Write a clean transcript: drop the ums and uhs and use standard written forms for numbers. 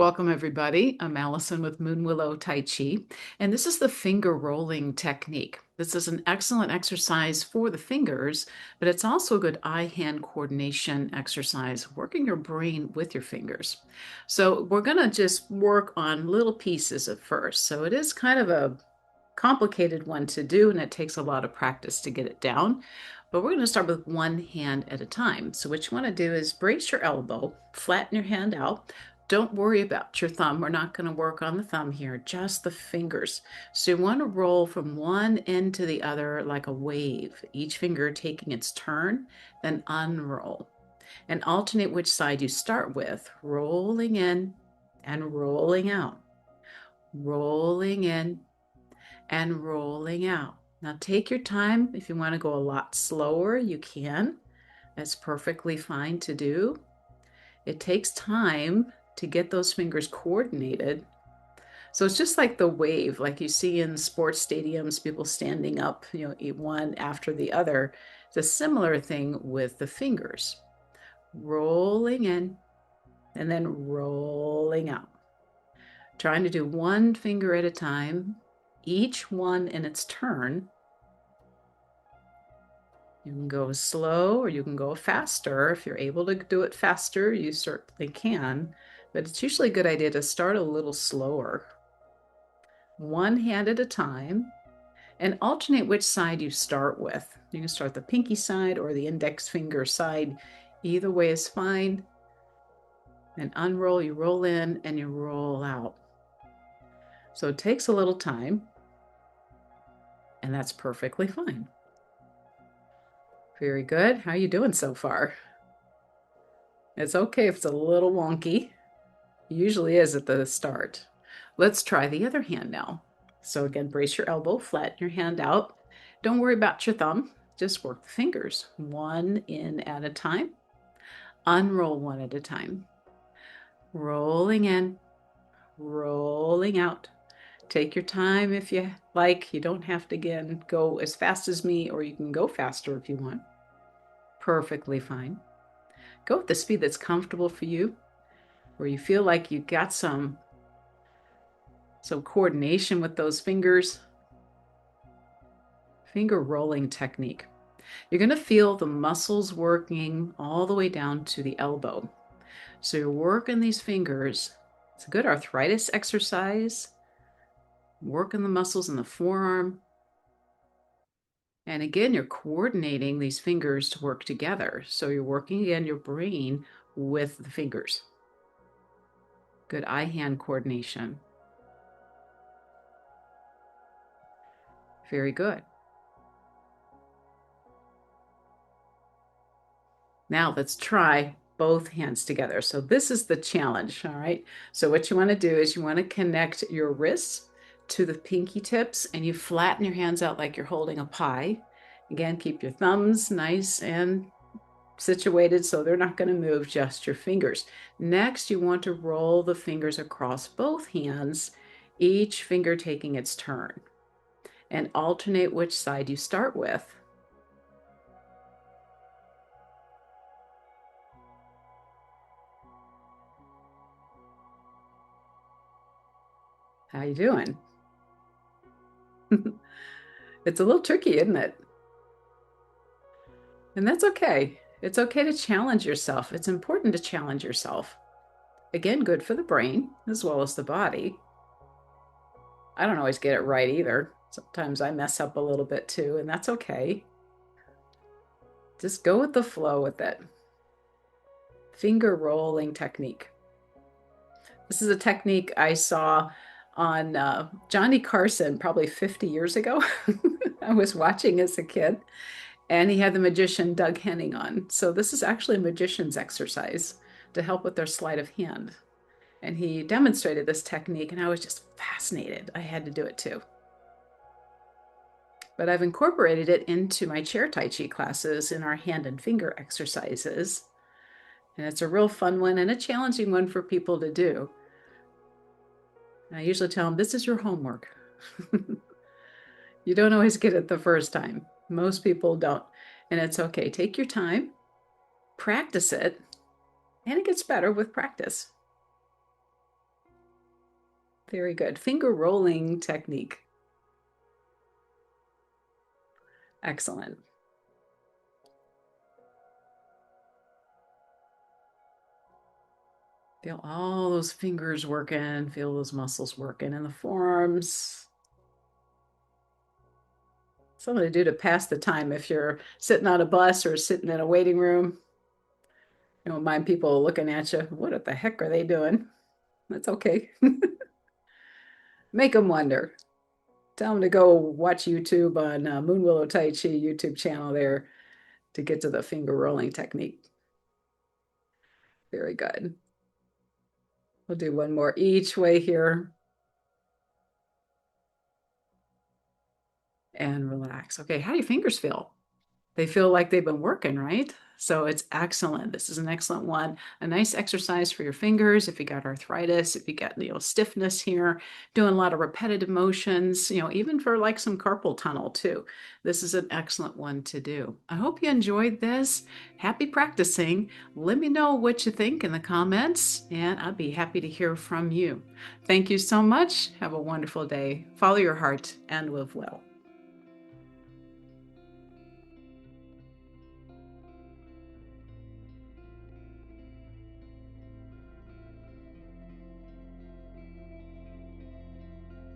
Welcome, everybody. I'm Allison with Moon Willow Tai Chi, and this is the finger rolling technique. This is an excellent exercise for the fingers, but it's also a good eye-hand coordination exercise, working your brain with your fingers. So we're going to just work on little pieces at first. So it is kind of a complicated one to do, and it takes a lot of practice to get it down. But we're going to start with one hand at a time. So what you want to do is brace your elbow, flatten your hand out. Don't worry about your thumb. We're not going to work on the thumb here, just the fingers. So you want to roll from one end to the other like a wave, each finger taking its turn, then unroll. And alternate which side you start with, rolling in and rolling out, rolling in and rolling out. Now take your time. If you want to go a lot slower, you can. That's perfectly fine to do. It takes time to get those fingers coordinated. So it's just like the wave, like you see in sports stadiums, people standing up, one after the other. It's a similar thing with the fingers. Rolling in and then rolling out. Trying to do one finger at a time, each one in its turn. You can go slow or you can go faster. If you're able to do it faster, you certainly can, but it's usually a good idea to start a little slower. One hand at a time, and alternate which side you start with. You can start the pinky side or the index finger side. Either way is fine. And unroll, you roll in and you roll out. So it takes a little time, and that's perfectly fine. Very good. How are you doing so far? It's okay if it's a little wonky. It usually is at the start. Let's try the other hand now. So again, brace your elbow, flatten your hand out. Don't worry about your thumb. Just work the fingers one in at a time. Unroll one at a time. Rolling in, rolling out. Take your time if you like. You don't have to, again, go as fast as me, or you can go faster if you want. Perfectly fine. Go at the speed that's comfortable for you, where you feel like you got some coordination with those fingers. Finger rolling technique. You're going to feel the muscles working all the way down to the elbow. So you're working these fingers. It's a good arthritis exercise. Working the muscles in the forearm. And again, you're coordinating these fingers to work together. So you're working again your brain with the fingers. Good eye-hand coordination. Very good. Now let's try both hands together. So this is the challenge, all right? So what you want to do is you want to connect your wrists to the pinky tips and you flatten your hands out like you're holding a pie. Again, keep your thumbs nice and situated so they're not going to move, just your fingers. Next, you want to roll the fingers across both hands, each finger taking its turn, and alternate which side you start with. How you doing? It's a little tricky, isn't it? And that's okay. It's okay to challenge yourself. It's important to challenge yourself. Again, good for the brain as well as the body. I don't always get it right either. Sometimes I mess up a little bit too, and that's okay. Just go with the flow with it. Finger rolling technique. This is a technique I saw on Johnny Carson probably 50 years ago. I was watching as a kid, and he had the magician Doug Henning on. So this is actually a magician's exercise to help with their sleight of hand. And he demonstrated this technique, and I was just fascinated. I had to do it too. But I've incorporated it into my chair Tai Chi classes in our hand and finger exercises. And it's a real fun one and a challenging one for people to do. And I usually tell them, this is your homework. You don't always get it the first time. Most people don't. And it's okay. Take your time, practice it, and it gets better with practice. Very good. Finger rolling technique. Excellent. Feel all those fingers working, feel those muscles working in the forearms. Something to do to pass the time if you're sitting on a bus or sitting in a waiting room. You don't mind people looking at you. What the heck are they doing? That's okay. Make them wonder. Tell them to go watch YouTube on Moon Willow Tai Chi YouTube channel there to get to the finger rolling technique. Very good. We'll do one more each way here. And relax. Okay, how do your fingers feel? They feel like they've been working, right? So it's excellent. This is an excellent one. A nice exercise for your fingers. If you got arthritis, if you got, stiffness here, doing a lot of repetitive motions, even for like some carpal tunnel too. This is an excellent one to do. I hope you enjoyed this. Happy practicing. Let me know what you think in the comments, and I'd be happy to hear from you. Thank you so much. Have a wonderful day. Follow your heart and live well.